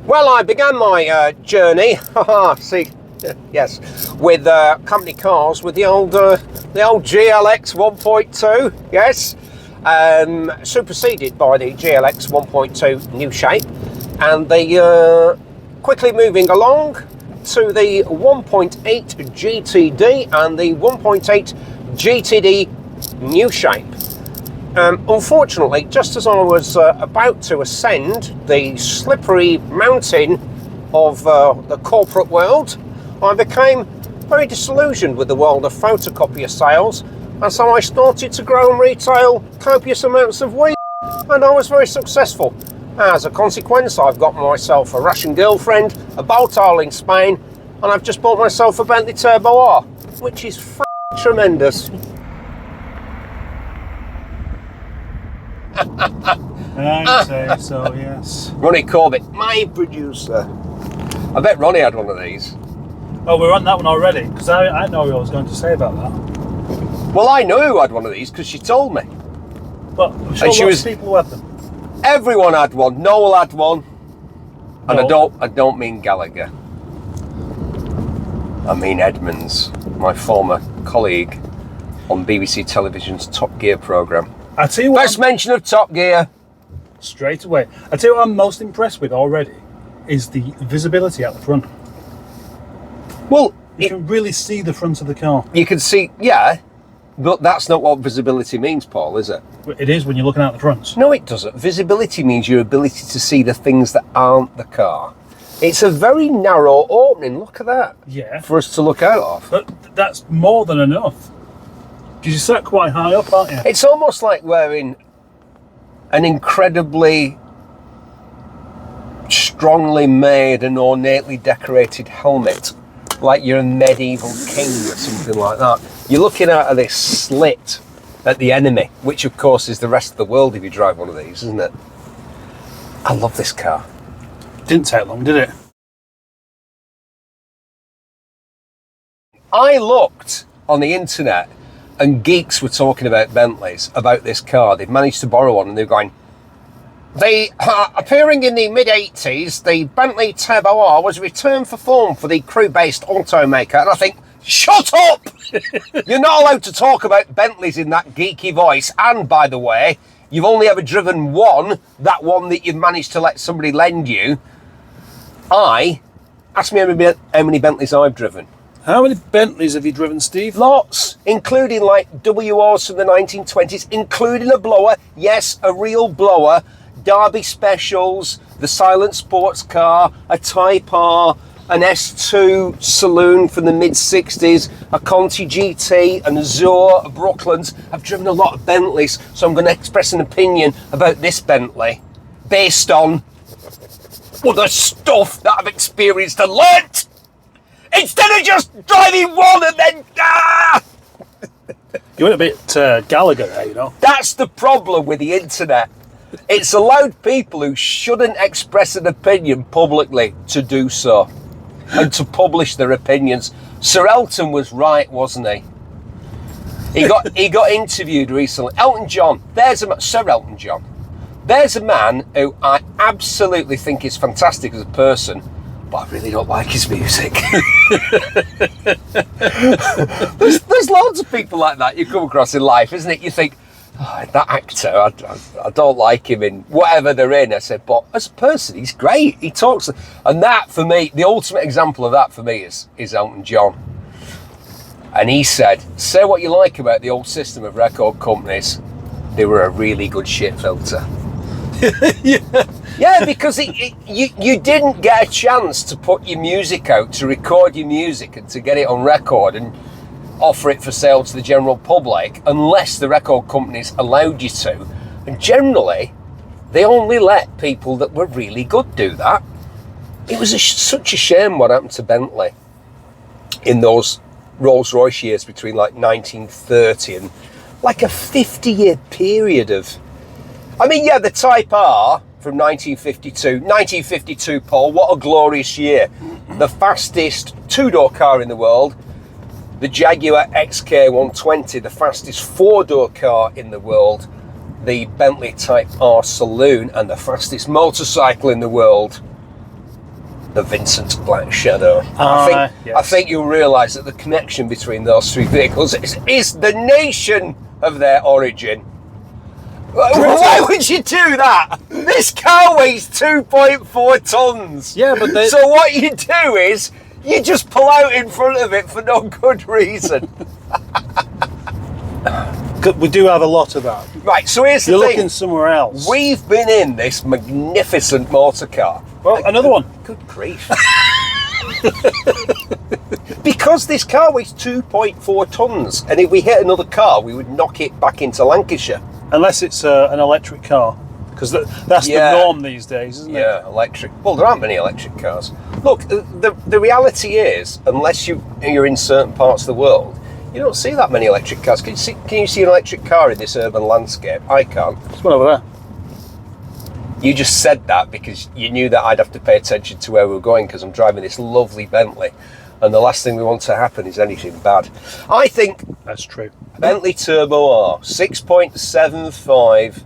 Well, I began my journey, see, yes, with company cars, with the old GLX 1.2, yes, superseded by the GLX 1.2 new shape, and the quickly moving along to the 1.8 GTD and the 1.8 GTD new shape. Unfortunately, just as I was about to ascend the slippery mountain of the corporate world, I became very disillusioned with the world of photocopier sales, and so I started to grow and retail copious amounts of weed, and I was very successful. As a consequence, I've got myself a Russian girlfriend, a bow-tie in Spain, and I've just bought myself a Bentley Turbo R, which is tremendous. I say so, yes. Ronnie Corbett, my producer. I bet Ronnie had one of these. Oh, we're on that one already, because I know what I was going to say about that. Well, I know who had one of these because she told me. But I'm sure lots of people who had them. Everyone had one. Noel had one, and No. I don't mean Gallagher. I mean Edmonds, my former colleague on BBC Television's Top Gear programme. I tell you what, Best mention of Top Gear. straight away. I tell you what I'm most impressed with already is the visibility at the front. Well, You can really see the front of the car. you can see, yeah, but that's not what visibility means, Paul, is it? It is when you're looking out the front. No, it doesn't. Visibility means your ability to see the things that aren't the car. It's a very narrow opening, look at that, Yeah, for us to look out of. but that's more than enough. Because you sat quite high up, aren't you? It's almost like wearing an incredibly strongly made and ornately decorated helmet, like you're a medieval king or something like that. You're looking out of this slit at the enemy, which of course is the rest of the world if you drive one of these, isn't it? I love this car. Didn't take long, did it? I looked on the internet and geeks were talking about Bentleys, about this car. They've managed to borrow one and they're going, appearing in the mid-80s, the Bentley Turbo R was returned for form for the crew-based automaker. And I think, shut up! You're not allowed to talk about Bentleys in that geeky voice. And by the way, you've only ever driven one, that one that you've managed to let somebody lend you. Ask me how many Bentleys I've driven. How many Bentleys have you driven, Steve? Lots, including like WRs from the 1920s, including a blower, yes, a real blower, Derby Specials, the silent sports car, a Type R, an S2 saloon from the mid-60s, a Conti GT, an Azure, a Brooklands. I've driven a lot of Bentleys, so I'm going to express an opinion about this Bentley based on the stuff that I've experienced and learnt, instead of just driving one and then You went a bit Gallagher there, you know. That's the problem with the internet. It's allowed people who shouldn't express an opinion publicly to do so and to publish their opinions. Sir Elton was right, wasn't he? He got interviewed recently. Elton John, Sir Elton John. There's a man who I absolutely think is fantastic as a person, but I really don't like his music. there's loads of people like that you come across in life, isn't it? You think, that actor, I don't like him in whatever they're in. I said, but as a person, he's great. He talks, and that for me, the ultimate example of that for me is Elton John. And he said, say what you like about the old system of record companies, they were a really good shit filter. Yeah, because you didn't get a chance to put your music out, to record your music and to get it on record and offer it for sale to the general public unless the record companies allowed you to. And generally, they only let people that were really good do that. It was such a shame what happened to Bentley in those Rolls-Royce years between like 1930 and like a 50-year period of... I mean, yeah, the Type R from 1952, Paul, what a glorious year. The fastest two-door car in the world, the Jaguar XK120, the fastest four-door car in the world, the Bentley Type R Saloon, and the fastest motorcycle in the world. the Vincent Black Shadow. Yes. I think you'll realise that the connection between those three vehicles is the nation of their origin. Why would you do that? This car weighs 2.4 tonnes. Yeah, but so what you do is you just pull out in front of it for no good reason. We do have a lot of that. Right, so here's the thing. You're looking somewhere else. We've been in this magnificent motor car. Well, another one. Good grief. Because this car weighs 2.4 tonnes, and if we hit another car, we would knock it back into Lancashire. Unless it's an electric car, because that's the norm these days, isn't it? Yeah, electric. Well, there aren't many electric cars. Look, the reality is, unless you're in certain parts of the world, you don't see that many electric cars. Can you see an electric car in this urban landscape? I can't. There's one over there. You just said that because you knew that I'd have to pay attention to where we were going because I'm driving this lovely Bentley, and the last thing we want to happen is anything bad. I think that's true. Bentley Turbo R, 6.75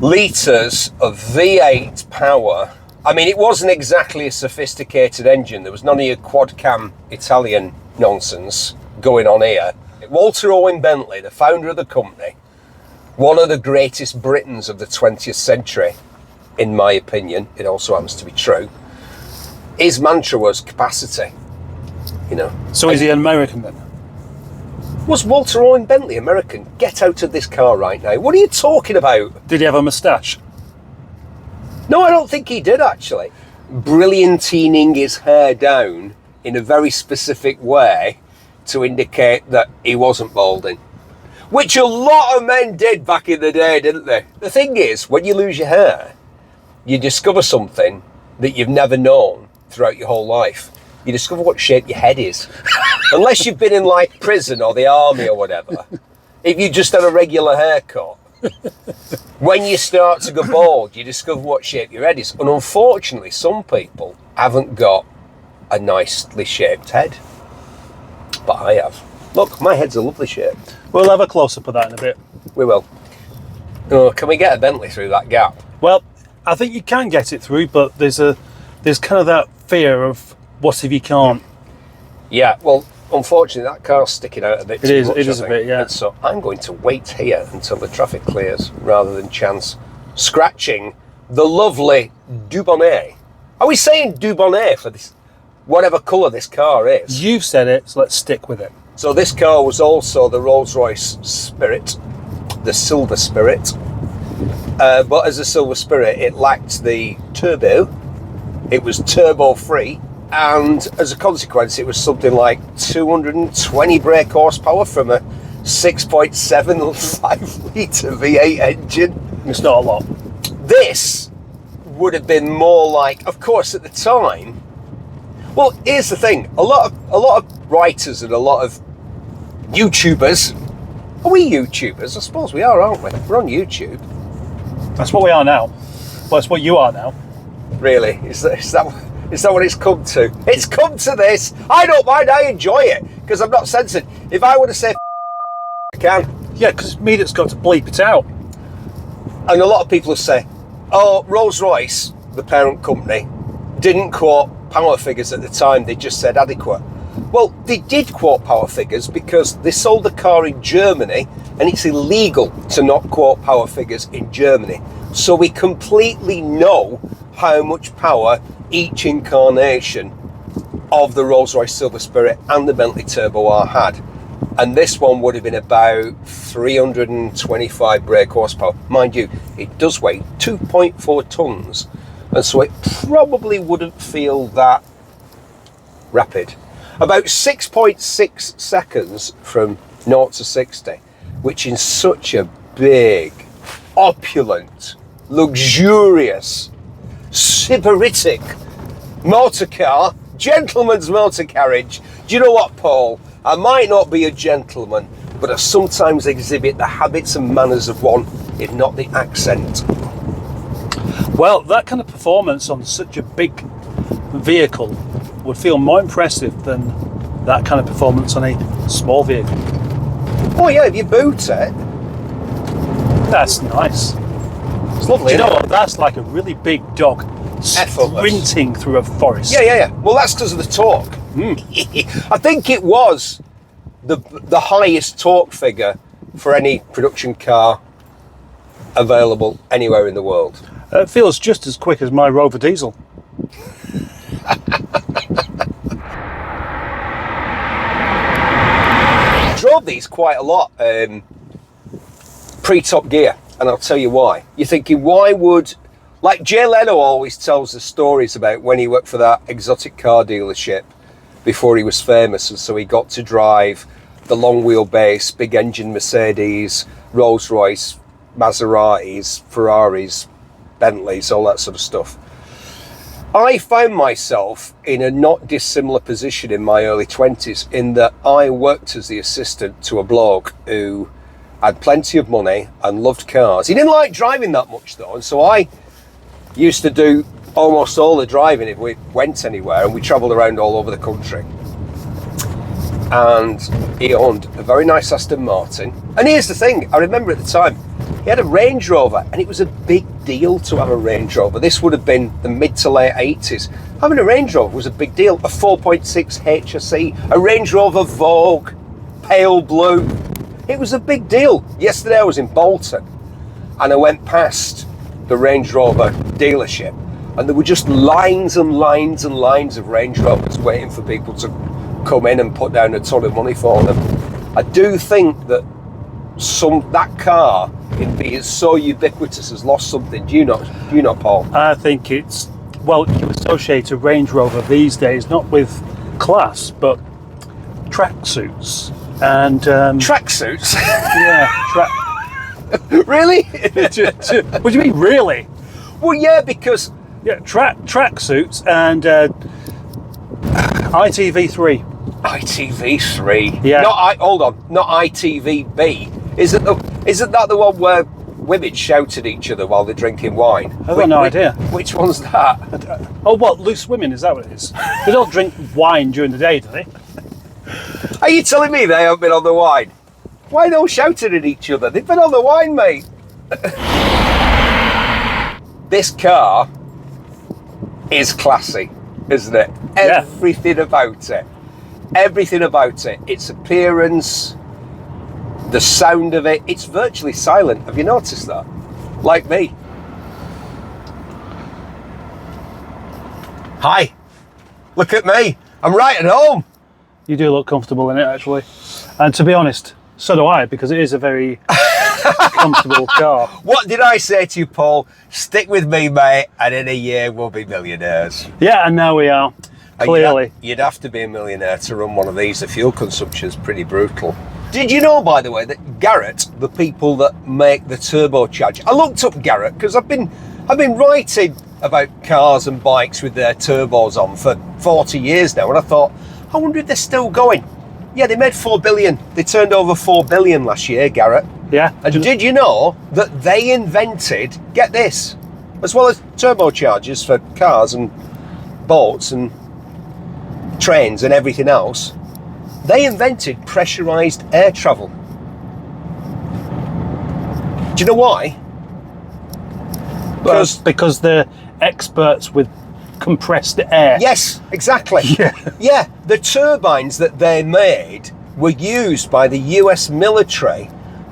litres of V8 power. I mean, it wasn't exactly a sophisticated engine. There was none of your quad cam Italian nonsense going on here. Walter Owen Bentley, the founder of the company, one of the greatest Britons of the 20th century, in my opinion, it also happens to be true. His mantra was capacity, you know. So is he an American then? Was Walter Owen Bentley American? Get out of this car right now. What are you talking about? Did he have a moustache? No, I don't think he did, actually. Brilliantining his hair down in a very specific way to indicate that he wasn't balding. Which a lot of men did back in the day, didn't they? The thing is, when you lose your hair, you discover something that you've never known throughout your whole life. You discover what shape your head is. Unless you've been in like prison or the army or whatever. If you just had a regular haircut, when you start to go bald, you discover what shape your head is. And unfortunately, some people haven't got a nicely shaped head. But I have. Look, my head's a lovely shape. We'll have a close-up of that in a bit. We will. Oh, can we get a Bentley through that gap? Well, I think you can get it through, but there's kind of that fear of what if you can't. Yeah, well, unfortunately, that car's sticking out a bit too much. It is a bit, yeah. And so I'm going to wait here until the traffic clears rather than chance scratching the lovely Dubonnet. Are we saying Dubonnet for this, whatever colour this car is? You've said it, so let's stick with it. So this car was also the Rolls-Royce Spirit, the Silver Spirit. But as a Silver Spirit, it lacked the turbo. It was turbo-free. And as a consequence, it was something like 220 brake horsepower from a 6.75 litre V8 engine. It's not a lot. This would have been more like, of course, at the time. Well, here's the thing: a lot of writers and a lot of YouTubers. Are we YouTubers? I suppose we are, aren't we? We're on YouTube. That's what we are now. Well, that's what you are now. Really? Is that what it's come to? It's come to this. I don't mind. I enjoy it because I'm not censored. If I want to say I can. Yeah, because it's me that's got to bleep it out. And a lot of people say, oh, Rolls-Royce, the parent company, didn't quote power figures at the time. They just said adequate. Well, they did quote power figures because they sold the car in Germany and it's illegal to not quote power figures in Germany. So we completely know how much power each incarnation of the Rolls-Royce Silver Spirit and the Bentley Turbo R had. And this one would have been about 325 brake horsepower. Mind you, it does weigh 2.4 tonnes. And so it probably wouldn't feel that rapid. About 6.6 seconds from 0 to 60, which in such a big, opulent, luxurious, sybaritic motor car, gentleman's motor carriage. Do you know what, Paul? I might not be a gentleman, but I sometimes exhibit the habits and manners of one, if not the accent. Well, that kind of performance on such a big vehicle would feel more impressive than that kind of performance on a small vehicle. Oh yeah, if you boot it. That's nice. It's lovely. Do you know what? That's like a really big dog sprinting through a forest. Yeah. Well, that's because of the torque. I think it was the highest torque figure for any production car available anywhere in the world. It feels just as quick as my Rover diesel. Drove these quite a lot pre-Top Gear, and I'll tell you why. You're thinking, why would, like Jay Leno always tells the stories about when he worked for that exotic car dealership before he was famous, and so he got to drive the long wheelbase, big engine Mercedes, Rolls Royce, Maseratis, Ferraris, Bentleys, all that sort of stuff. I found myself in a not dissimilar position in my early 20s in that I worked as the assistant to a bloke who had plenty of money and loved cars. He didn't like driving that much though, and so I used to do almost all the driving if we went anywhere, and we travelled around all over the country. And he owned a very nice Aston Martin. And here's the thing, I remember at the time, he had a Range Rover, and it was a big deal to have a Range Rover. This would have been the mid to late 80s. Having a Range Rover was a big deal. A 4.6 HSE, a Range Rover Vogue, pale blue. It was a big deal. Yesterday I was in Bolton, and I went past the Range Rover dealership, and there were just lines and lines and lines of Range Rovers waiting for people to come in and put down a ton of money for them. I do think that that car, in being so ubiquitous, has lost something. Do you not, Paul? I think it's, well, you associate a Range Rover these days not with class, but tracksuits. And tracksuits? Yeah, Really? What do you mean, really? Well, yeah, because tracksuits and ITV3. ITV3. Yeah. Hold on, not ITVB. Isn't that the one where women shout at each other while they're drinking wine? I've got no idea. Which one's that? Oh, what, Loose Women, is that what it is? They don't drink wine during the day, do they? Are you telling me they haven't been on the wine? Why no shouting at each other? They've been on the wine, mate. This car is classy, isn't it? Yeah. Everything about it. Its appearance, the sound of it, it's virtually silent. Have you noticed that? Like me. Hi. Look at me. I'm right at home. You do look comfortable in it, actually. And to be honest, so do I, because it is a very comfortable car. What did I say to you, Paul? Stick with me, mate, and in a year we'll be millionaires. Yeah, and now we are, clearly. You'd have to be a millionaire to run one of these. The fuel consumption's pretty brutal. Did you know, by the way, that Garrett, the people that make the turbocharger, I looked up Garrett because I've been writing about cars and bikes with their turbos on for 40 years now, and I thought, I wonder if they're still going. Yeah, they made 4 billion. They turned over 4 billion last year, Garrett. Yeah. And did you know that they invented, get this, as well as turbochargers for cars and boats and trains and everything else, they invented pressurized air travel. Do you know why? Because they're experts with compressed air. Yes, exactly. Yeah, the turbines that they made were used by the US military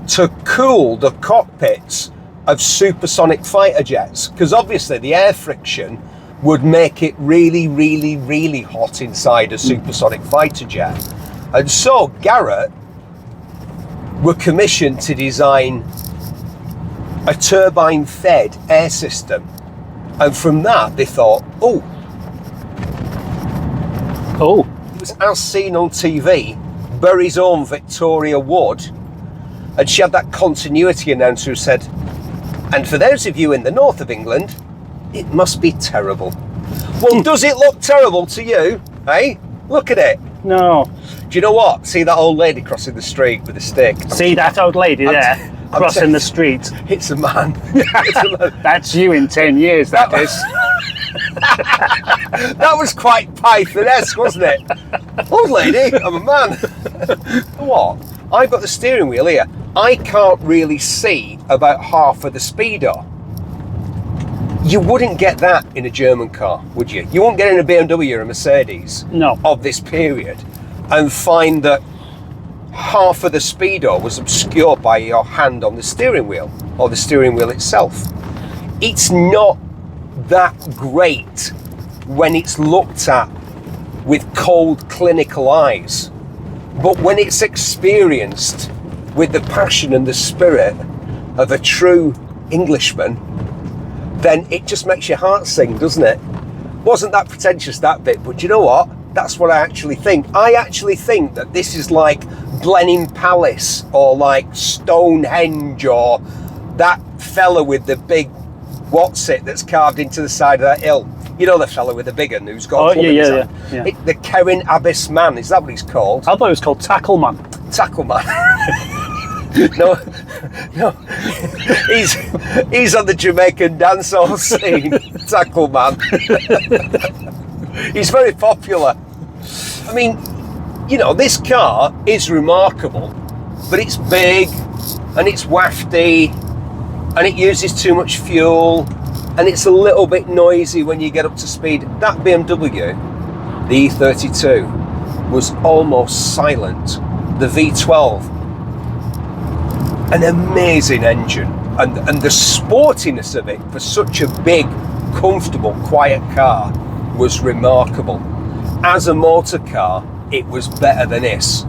to cool the cockpits of supersonic fighter jets, because obviously the air friction would make it really, really, really hot inside a supersonic fighter jet. And so Garrett were commissioned to design a turbine-fed air system. And from that, they thought, it was as seen on TV, Bury's own Victoria Wood, and she had that continuity announcer who said, and for those of you in the north of England, it must be terrible. Well, does it look terrible to you? Hey, look at it. No. Do you know what? See that old lady crossing the street with a stick? See that old lady there crossing the street? It's a man. That's you in 10 years, that is. That was quite Python-esque, wasn't it? Old lady, I'm a man. What? I've got the steering wheel here. I can't really see about half of the speedo. You wouldn't get that in a German car, would you? You wouldn't get in a BMW or a Mercedes No. of this period and find that half of the speedo was obscured by your hand on the steering wheel or the steering wheel itself. It's not that great when it's looked at with cold clinical eyes, but when it's experienced with the passion and the spirit of a true Englishman, then it just makes your heart sing, doesn't it? Wasn't that pretentious, that bit, but you know what? That's what I actually think. I actually think that this is like Blenheim Palace or like Stonehenge or that fella with the big, what's it, that's carved into the side of that hill. You know the fella with the big one who's got a club in his hand? The Kerin Abyss Man, is that what he's called? I thought it was called Tackle Man. Tackle Man. No, he's on the Jamaican dancehall scene. Tackle Man. He's very popular. I mean, you know, this car is remarkable, but it's big and it's wafty and it uses too much fuel and it's a little bit noisy when you get up to speed. That BMW, the E32, was almost silent. The V12, an amazing engine, and the sportiness of it for such a big, comfortable, quiet car was remarkable. As a motor car, it was better than this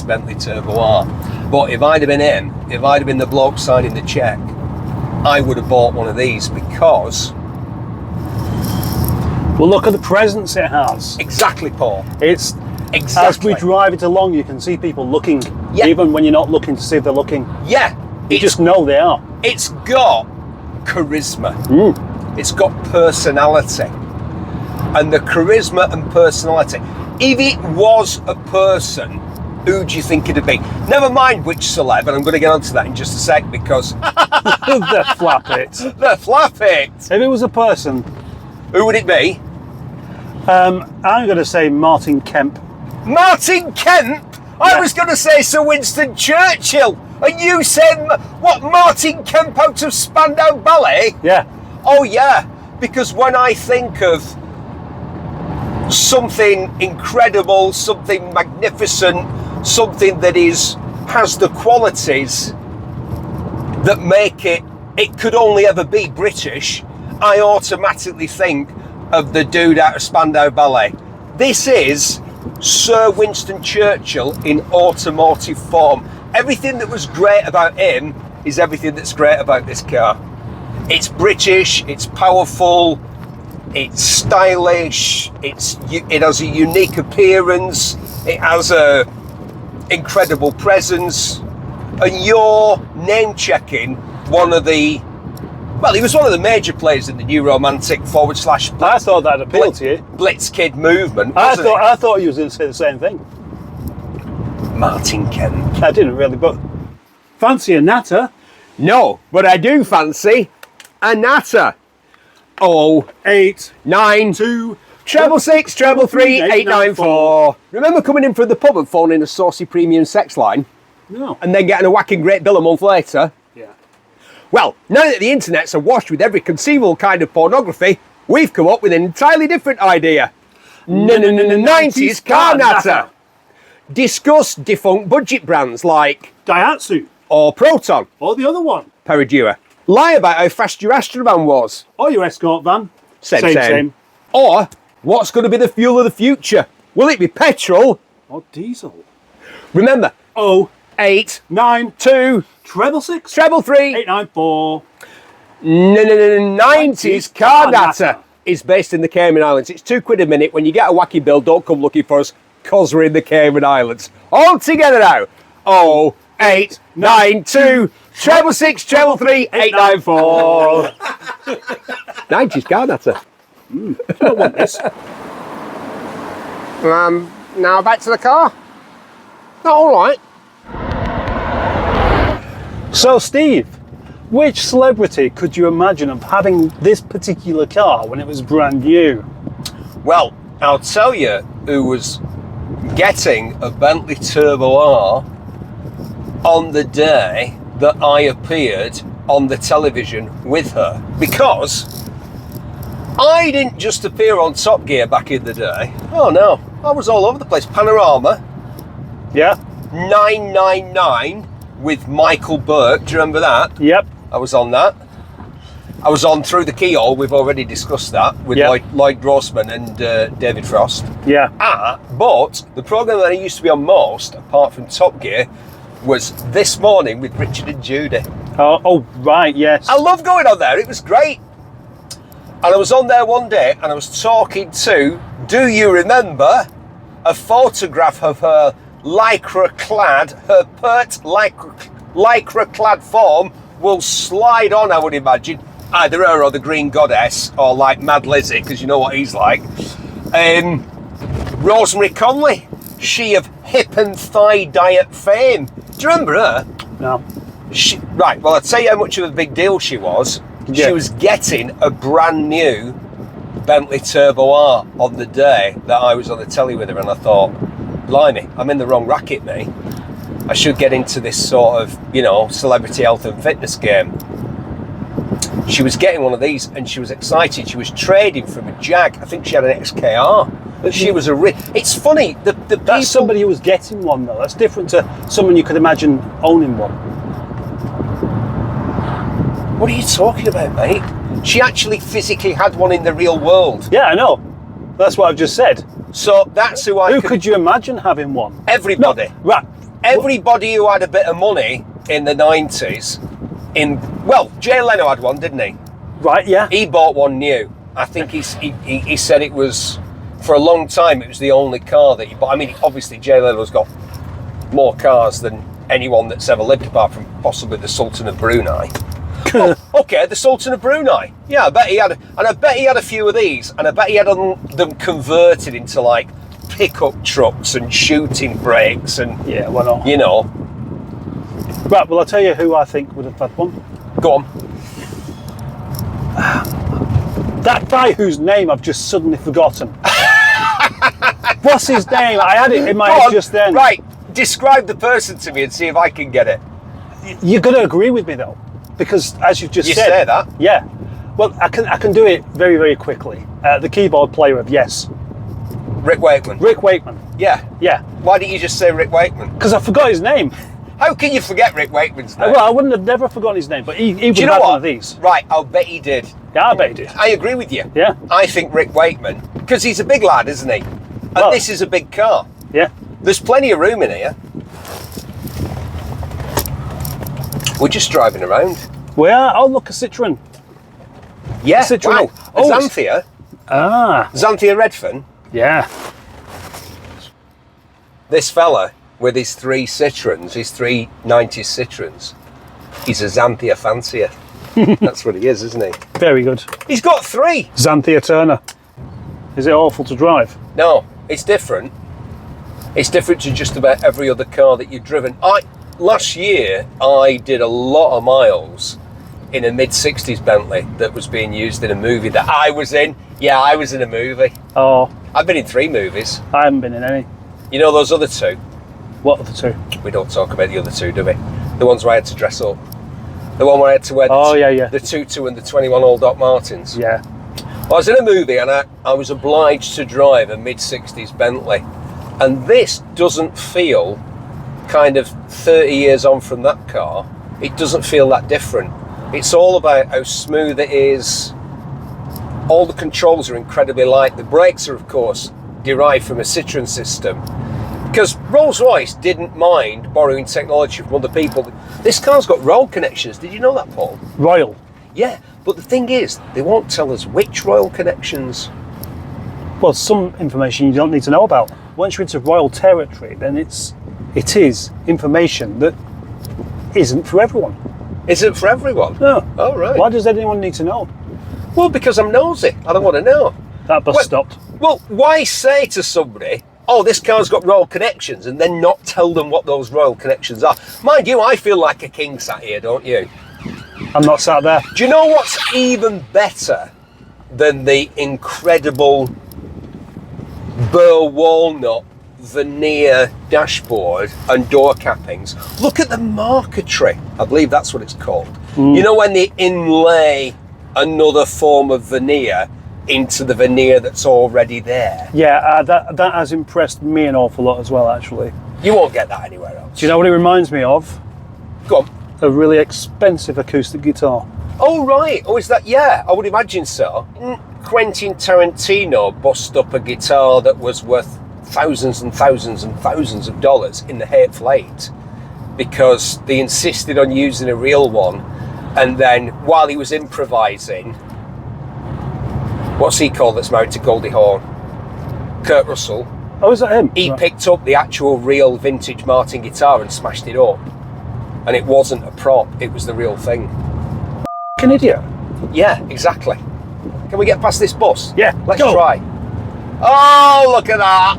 Bentley Turbo R. But if I'd have been him, if I'd have been the bloke signing the cheque, I would have bought one of these because... Well, look at the presence it has. Exactly, Paul. It's... Exactly. As we drive it along, you can see people looking, Yeah. even when you're not looking to see if they're looking. Yeah. You just know they are. It's got charisma. It's got personality. And the charisma and personality. If it was a person, who do you think it'd be? Never mind which celeb, and I'm going to get onto that in just a sec because... The flap it. The flap it! If it was a person, Who would it be? I'm going to say Martin Kemp. Martin Kemp? I was going to say Sir Winston Churchill. And you said, what, Martin Kemp out of Spandau Ballet? Yeah. Oh yeah, because when I think of something incredible, something magnificent, something that has the qualities that make it could only ever be British, I automatically think of the dude out of Spandau Ballet. This is Sir Winston Churchill in automotive form. Everything that was great about him is everything that's great about this car. It's British, it's powerful, it's stylish, it has a unique appearance, it has a incredible presence, and you're name checking one of the, well, he was one of the major players in the new romantic / I thought that appealed to you. Blitz Kid movement. I thought you was going to say the same thing. Martin Kemp. I didn't really, but fancy a natter. No, but I do fancy a natter. 892 666 333 894. Remember coming in from the pub and phoning a saucy premium sex line No. and then getting a whacking great bill a month later? Yeah. Well, now that the internet's awash with every conceivable kind of pornography, we've come up with an entirely different idea. 90s car natter. Discuss defunct budget brands like Daihatsu. or Proton, Or the other one. Peridura. Lie about how fast your Astrovan was. Or your escort van. Same. Or what's going to be the fuel of the future? Will it be petrol? Or diesel. Remember, 8 9 2 666 333 894. 90s car natter is based in the Cayman Islands. It's £2 a minute. When you get a wacky bill, don't come looking for us because we're in the Cayman Islands. All together now. 0892 666 333 894. 90s car natter. I don't want this. Now back to the car. Oh, all right. So, Steve, which celebrity could you imagine of having this particular car when it was brand new? Well, I'll tell you who was getting a Bentley Turbo R on the day that I appeared on the television with her, because I didn't just appear on Top Gear back in the day. Oh no, I was all over the place. Panorama, Yeah. 999 with Michael Burke. Do you remember that? Yep. I was on that. I was on Through the Keyhole. We've already discussed that with Yep. Lloyd Grossman and David Frost. Yeah. But the programme that I used to be on most, apart from Top Gear, was This Morning with Richard and Judy. Oh, right. Yes. I love going on there. It was great. And I was on there one day and I was talking to, do you remember, a photograph of her lycra-clad, her pert lycra-clad form will slide on, I would imagine, either her or the Green Goddess, or like Mad Lizzie, because you know what he's like. Rosemary Conley, she of hip and thigh diet fame. Do you remember her? No. Right, well, I'd tell you how much of a big deal she was. Yeah. She was getting a brand new Bentley Turbo R on the day that I was on the telly with her, and I thought, blimey, I'm in the wrong racket, me. I should get into this sort of, you know, celebrity health and fitness game. She was getting one of these and she was excited. She was trading from a Jag. I think she had an XKR. But she was it's funny, the people... That's somebody who was getting one, though. That's different to someone you could imagine owning one. What are you talking about, mate? She actually physically had one in the real world. Yeah, I know. That's what I've just said. So that's who Who could you imagine having one? Everybody. No, right. Everybody who had a bit of money in the 90s, well, Jay Leno had one, didn't he? Right, yeah. He bought one new. I think he said it was, for a long time, it was the only car that he bought. I mean, obviously Jay Leno's got more cars than anyone that's ever lived, apart from possibly the Sultan of Brunei. Oh, okay, the Sultan of Brunei. Yeah, I bet he had, and I bet he had a few of these, and I bet he had them converted into like pickup trucks and shooting brakes and, Yeah, why not? you know. Right, well, I'll tell you who I think would have had one. Go on. That guy whose name I've just suddenly forgotten. What's his name? I had it in my head just then. Right, describe the person to me and see if I can get it. You're going to agree with me, though, because as you've just You said... say that? Yeah. Well, I can do it very, very quickly. The keyboard player of Yes. Rick Wakeman. Rick Wakeman. Yeah. Yeah. Why didn't you just say Rick Wakeman? Because I forgot his name. How can you forget Rick Wakeman's name? Well, I wouldn't have never forgotten his name, but he would Do you have know had what? one of these. Right, I'll bet he did. Yeah, I bet he did. I agree with you. Yeah. I think Rick Wakeman, because he's a big lad, isn't he? And Well- this is a big car. Yeah. There's plenty of room in here. We're just driving around. Well, oh, look, a Citroen. Yeah, Citroen. wow. Oh, A Xanthia. Ah, Xanthia Redfern. yeah. This fella with his 3 Citroens, his 3 90s Citroens, he's a Xanthia fancier. That's what he is, isn't he? Very good. He's got 3. Xanthia Turner. Is it awful to drive? No, it's different. It's different to just about every other car that you've driven. Last year, I did a lot of miles in a mid-60s Bentley that was being used in a movie that I was in. Yeah, I was in a movie. Oh, I've been in 3 movies. I haven't been in any. You know those other 2? What are the 2? We don't talk about the other 2, do we? The ones where I had to dress up. The one where I had to wear the tutu and the 21 Old Doc Martens. Yeah. I was in a movie and I was obliged to drive a mid-60s Bentley. And this doesn't feel, kind of 30 years on from that car, it doesn't feel that different. It's all about how smooth it is. All the controls are incredibly light. The brakes are, of course, derived from a Citroen system. Because Rolls-Royce didn't mind borrowing technology from other people. This car's got roll connections. Did you know that, Paul? Royal. Yeah, but the thing is, they won't tell us which royal connections. Well, some information you don't need to know about. Once you're into royal territory, then it is information that isn't for everyone. Is it for everyone? No. Oh, right. Why does anyone need to know? Well, because I'm nosy. I don't want to know. That bus stopped. Well, why say to somebody, oh, this car's got royal connections, and then not tell them what those royal connections are? Mind you, I feel like a king sat here, don't you? I'm not sat there. Do you know what's even better than the incredible burr walnut veneer dashboard and door cappings? Look at the marquetry. I believe that's what it's called. You know when they inlay another form of veneer into the veneer that's already there? Yeah, that has impressed me an awful lot as well, actually. You won't get that anywhere else. Do you know what it reminds me of? Go on. A really expensive acoustic guitar. Oh, right. Oh, is that? Yeah, I would imagine so. Quentin Tarantino bust up a guitar that was worth thousands and thousands and thousands of dollars in The Hateful Eight because they insisted on using a real one. And then while he was improvising, what's he called that's married to Goldie Hawn? Kurt Russell. Oh, is that him? He picked up the actual real vintage Martin guitar and smashed it up. And it wasn't a prop, it was the real thing. An idiot. Yeah, exactly. Can we get past this bus? Yeah, let's go. try. Oh, look at that.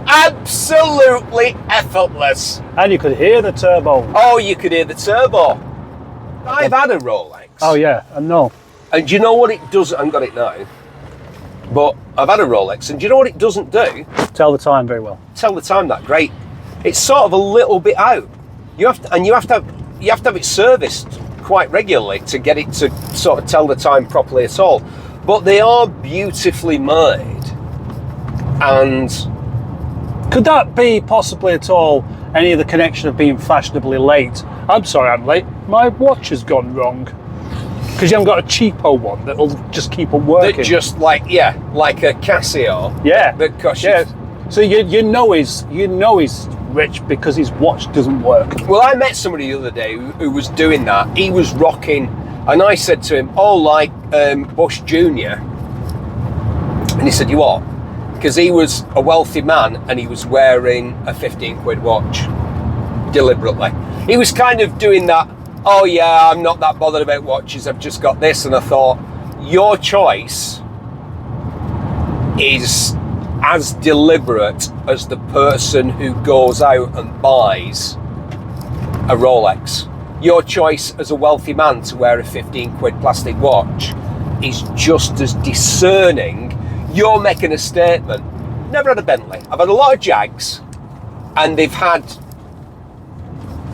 Absolutely effortless. And you could hear the turbo. Oh, you could hear the turbo. I've had a Rolex. Oh, yeah, I know. And do you know what it does? I haven't got it now. But I've had a Rolex, and do you know what it doesn't do? Tell the time very well. Tell the time that great. It's sort of a little bit out. You have to have it serviced quite regularly to get it to sort of tell the time properly at all. But they are beautifully made. And could that be possibly at all any of the connection of being fashionably late? I'm sorry I'm late. My watch has gone wrong. Because you haven't got a cheapo one that'll just keep on working. that just like a Casio. Yeah. That costs you. Yeah. So you know he's rich because his watch doesn't work. Well, I met somebody the other day who was doing that. He was rocking, and I said to him, "Oh, like Bush Jr." And he said, "You what?" Because he was a wealthy man and he was wearing a 15 quid watch deliberately. He was kind of doing that. Oh yeah, I'm not that bothered about watches. I've just got this, and I thought your choice is as deliberate as the person who goes out and buys a Rolex. Your choice as a wealthy man to wear a 15 quid plastic watch is just as discerning. You're making a statement. Never had a Bentley. I've had a lot of Jags, and they've had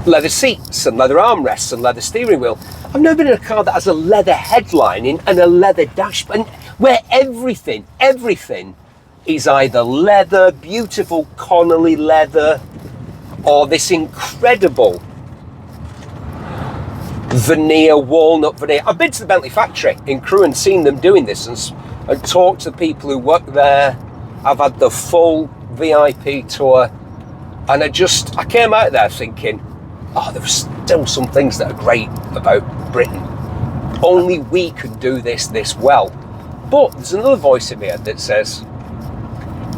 leather seats and leather armrests and leather steering wheel. I've never been in a car that has a leather headlining and a leather dashboard, and where everything is either leather, beautiful Connolly leather, or this incredible veneer, walnut veneer. I've been to the Bentley factory in Crewe and seen them doing this and talked to people who work there. I've had the full VIP tour, and I came out of there thinking, oh, there's still some things that are great about Britain. Only we can do this well. But there's another voice in my head that says,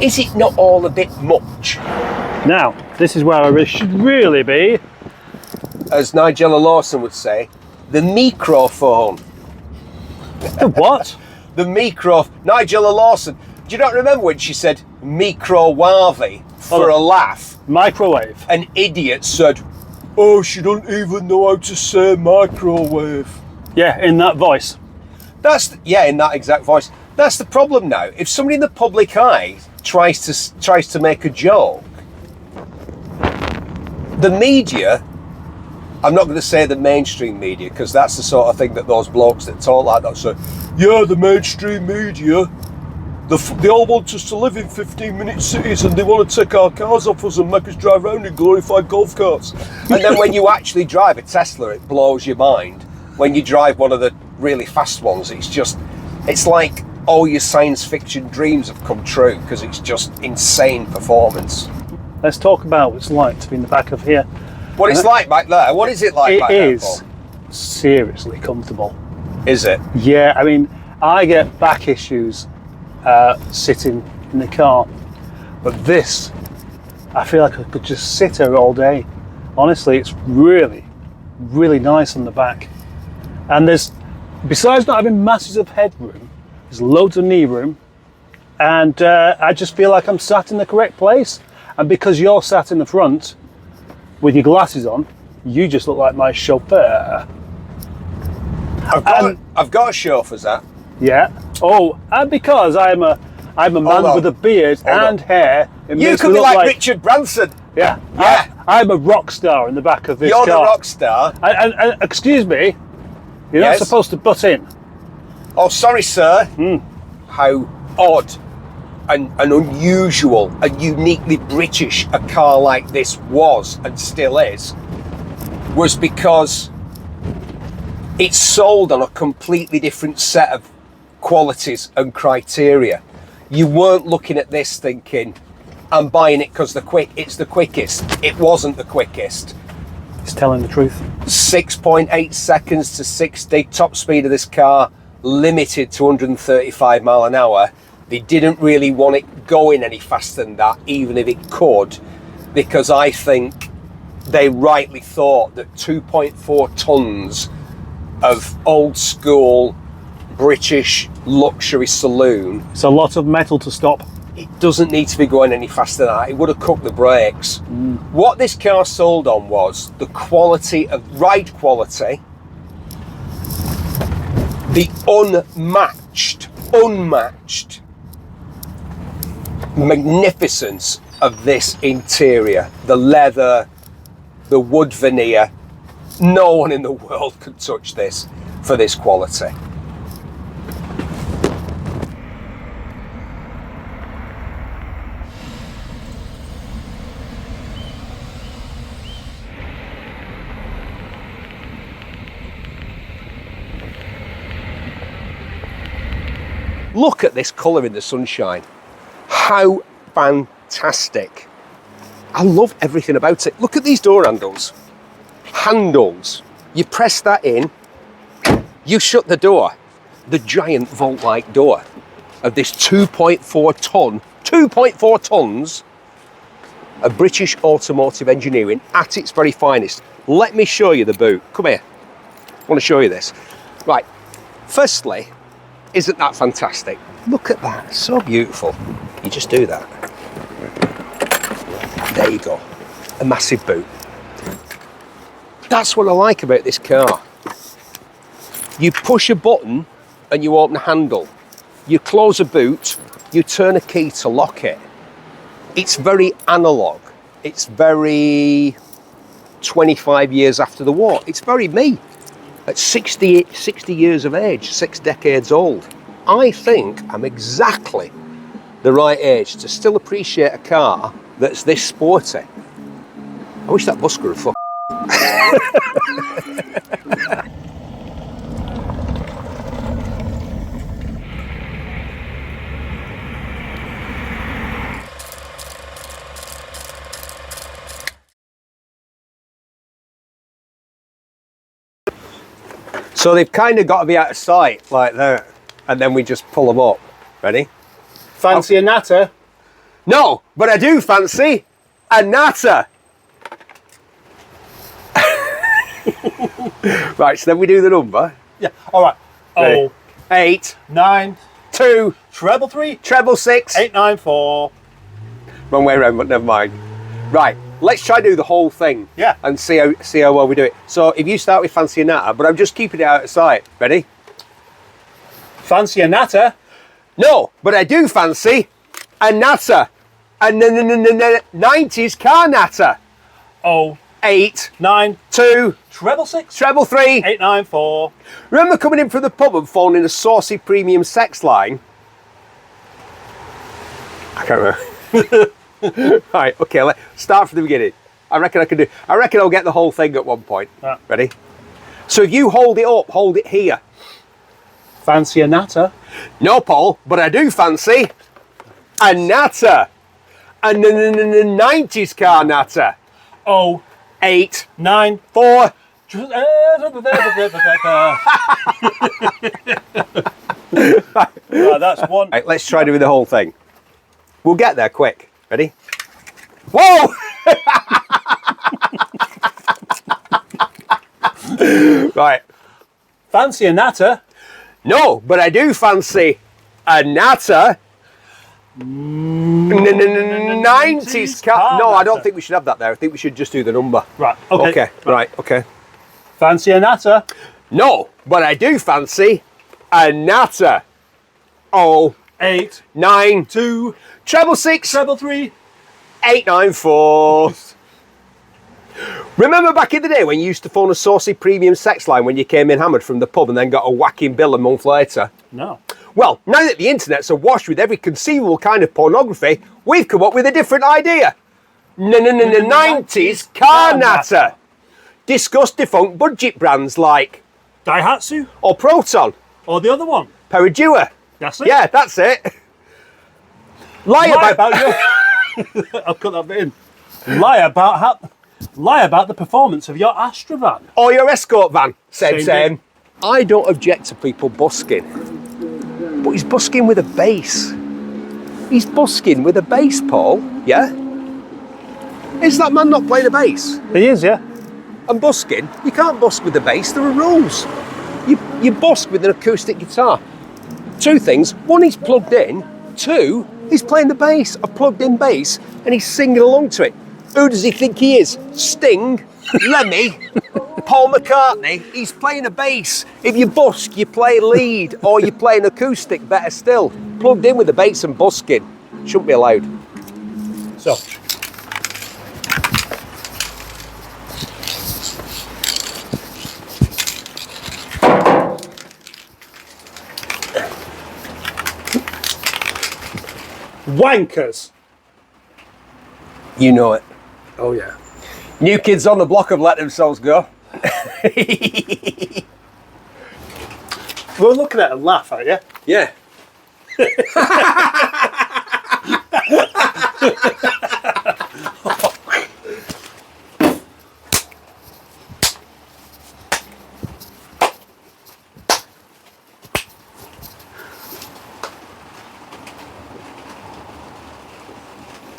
is it not all a bit much? Now, this is where I should really be. As Nigella Lawson would say, the microphone. The what? The Nigella Lawson. Do you not remember when she said microwave for a laugh? Microwave. An idiot said, oh, she don't even know how to say microwave. Yeah, in that voice. In that exact voice. That's the problem now. If somebody in the public eye tries to make a joke, the media, I'm not going to say the mainstream media, because that's the sort of thing that those blokes that talk like that say, yeah, the mainstream media, they all want us to live in 15-minute cities, and they want to take our cars off us and make us drive around in glorified golf carts. And then when you actually drive a Tesla, it blows your mind. When you drive one of the really fast ones, it's like all your science fiction dreams have come true, because it's just insane performance. Let's talk about what it's like to be in the back of here. What it's like back there? What is it like back there? It is seriously comfortable. Is it? Yeah, I mean, I get back issues sitting in the car, but this, I feel like I could just sit here all day. Honestly, it's really, really nice on the back. And besides not having masses of headroom, there's loads of knee room, and I just feel like I'm sat in the correct place. And because you're sat in the front with your glasses on, you just look like my chauffeur. I've got a chauffeur's hat. Yeah. Oh, and because I'm a man with a beard and hair, You could be like Richard Branson. Yeah. Yeah. I'm a rock star in the back of this car. You're the rock star. And excuse me, You're Yes. not supposed to butt in. Oh, sorry, sir. How odd and unusual and uniquely British a car like this was and still is, was because it's sold on a completely different set of qualities and criteria. You weren't looking at this thinking, I'm buying it because it's the quickest. It wasn't the quickest. It's telling the truth. 6.8 seconds to 60, top speed of this car, limited to 135 mile an hour. They didn't really want it going any faster than that, even if it could, because I think they rightly thought that 2.4 tons of old school British luxury saloon, It's a lot of metal to stop. it doesn't need to be going any faster than that. It would have cooked the brakes. What this car sold on was the quality of ride quality, the unmatched magnificence of this interior, the leather, the wood veneer. No one in the world could touch this for this quality. Look at this colour in the sunshine. How fantastic. I love everything about it. Look at these door handles. Handles. You press that in, you shut the door. The giant vault-like door of this 2.4 tons of British automotive engineering at its very finest. Let me show you the boot. Come here. I want to show you this. Right. Firstly, isn't that fantastic? Look at that, so beautiful. You just do that. There you go, a massive boot. That's what I like about this car. You push a button and you open a handle. You close a boot, you turn a key to lock it. It's very analog. It's very 25 years after the war. It's very me. At 60 years of age, 6 decades old, I think I'm exactly the right age to still appreciate a car that's this sporty. I wish that busker would fuck. So they've kind of got to be out of sight like that, and then we just pull them up. Ready? Fancy a natter? No, but I do fancy a natter. Right, so then we do the number. Yeah. All right. Ready? 8, 9, 2, treble 3, treble 6. 894. Wrong way around, but never mind. Right, let's try to do the whole thing. Yeah. And see how well we do it. So if you start with fancy a natter, but I'm just keeping it out of sight. Ready? Fancy a natter? No, but I do fancy a natter. A 90s car natter. 8, 9, 2, treble 6, treble 3. 894. Remember coming in from the pub and phoning a saucy premium sex line? I can't remember. Right, okay, let's start from the beginning. I reckon I'll get the whole thing at one point. Right. Ready? So if you hold it up, hold it here. Fancy a natter? No, Paul, but I do fancy a natter. A 90s car natter. 8, 9, 4. That's one. Right, let's try doing the whole thing. We'll get there quick. Ready? Whoa! Right. Fancy a natter? No, but I do fancy a natter. 90s car. No, I don't think we should have that there. I think we should just do the number. Right. Okay. Okay. Right. Okay. Fancy a natter? No, but I do fancy a natter. 8, 9, 2, treble 6, treble 3. 894. Remember back in the day when you used to phone a saucy premium sex line when you came in hammered from the pub and then got a whacking bill a month later? No. Well, now that the internet's awash with every conceivable kind of pornography, we've come up with a different idea. 90s car natter. Discuss defunct budget brands like Daihatsu? or Proton, Or the other one? Peridua. That's it? Yeah, that's it. Lie about your... I'll cut that bit in. Lie about the performance of your Astrovan. or your escort van. Same Same. I don't object to people busking, but he's busking with a bass. He's busking with a bass, Paul. Yeah. Is that man not playing a bass? He is, yeah. And busking, you can't busk with the bass. There are rules. You busk with an acoustic guitar. Two things. One, he's plugged in. Two, he's playing the bass, a plugged in bass, and he's singing along to it. Who does he think he is? Sting? Lemmy? Paul McCartney? He's playing a bass. If you busk, you play lead, or you play an acoustic, better still. Plugged in with the bass and busking. Shouldn't be allowed. So. Wankers. You know it. Oh, yeah. New kids on the block have let themselves go. We're looking at a laugh, aren't you? Yeah.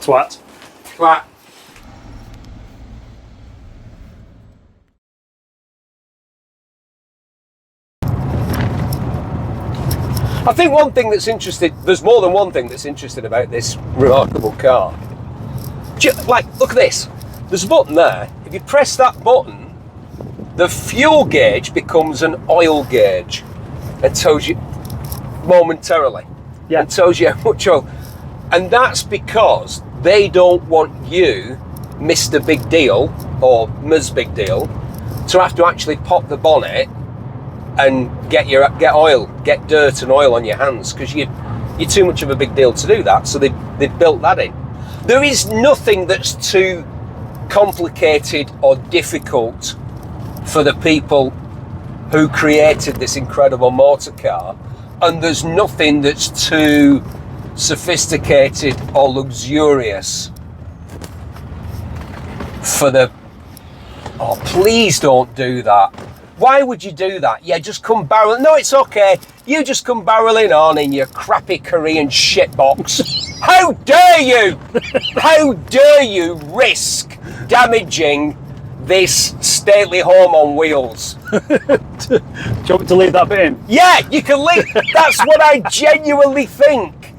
Twat. Twat. I think one thing that's interesting, there's more than one thing that's interesting about this remarkable car. Like, look at this. There's a button there. If you press that button, the fuel gauge becomes an oil gauge. It tells you momentarily. Yeah. It tells you how much oil. And that's because they don't want you, Mr. Big Deal, or Ms. Big Deal, to have to actually pop the bonnet and get oil, get dirt and oil on your hands, because you're too much of a big deal to do that. So they've built that in. There is nothing that's too complicated or difficult for the people who created this incredible motor car, and there's nothing that's too sophisticated or luxurious for the... Oh, please don't do that. Why would you do that? Yeah, just come barreling. No, it's okay. You just come barreling on in your crappy Korean shitbox. How dare you? How dare you risk damaging this stately home on wheels? Do you want me to leave that bit in? Yeah, you can leave. That's what I genuinely think.